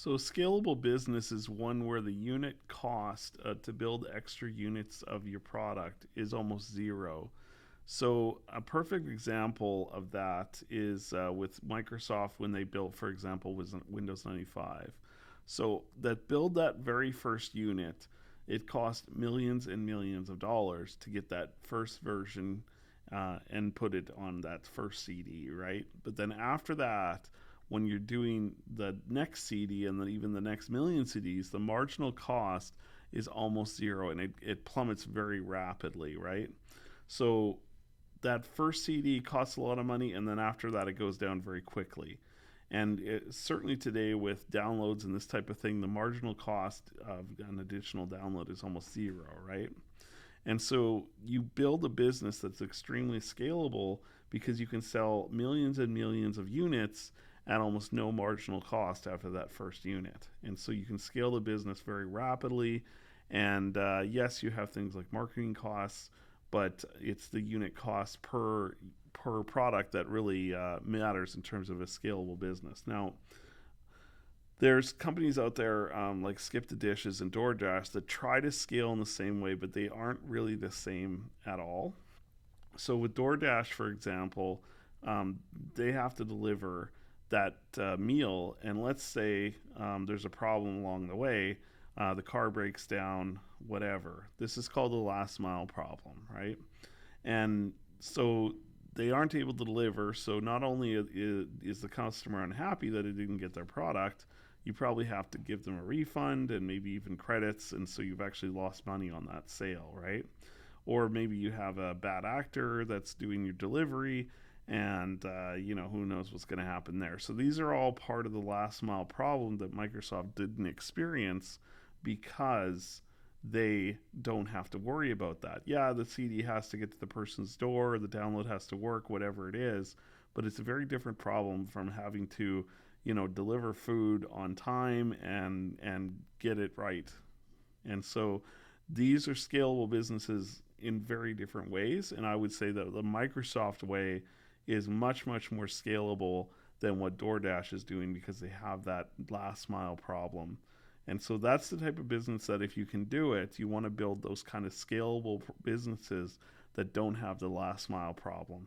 So a scalable business is one where the unit cost to build extra units of your product is almost zero. So a perfect example of that is with Microsoft when they built, for example, was Windows 95. So that build that very first unit, it cost millions and millions of dollars to get that first version and put it on that first CD, right? But then after that, when you're doing the next CD and then even the next million CDs, the marginal cost is almost zero and it plummets very rapidly, right? So that first CD costs a lot of money, and then after that, it goes down very quickly. And certainly today, with downloads and this type of thing, the marginal cost of an additional download is almost zero, right? And so you build a business that's extremely scalable because you can sell millions and millions of units at almost no marginal cost after that first unit. And so you can scale the business very rapidly. And yes, you have things like marketing costs, but it's the unit cost per product that really matters in terms of a scalable business. Now, there's companies out there like Skip the Dishes and DoorDash that try to scale in the same way, but they aren't really the same at all. So with DoorDash, for example, um, they have to deliver that meal, and let's say there's a problem along the way, the car breaks down, whatever. This is called the last mile problem, right? And so they aren't able to deliver. So not only is the customer unhappy that it didn't get their product, you probably have to give them a refund and maybe even credits, and so you've actually lost money on that sale, right? Or maybe you have a bad actor that's doing your delivery, and who knows what's going to happen there. So these are all part of the last mile problem that Microsoft didn't experience because they don't have to worry about that. Yeah, the CD has to get to the person's door, the download has to work, whatever it is, but it's a very different problem from having to, deliver food on time and get it right. And so these are scalable businesses in very different ways, and I would say that the Microsoft way is much more scalable than what DoorDash is doing because they have that last mile problem. And so that's the type of business that if you can do it, you want to build those kind of scalable businesses that don't have the last mile problem.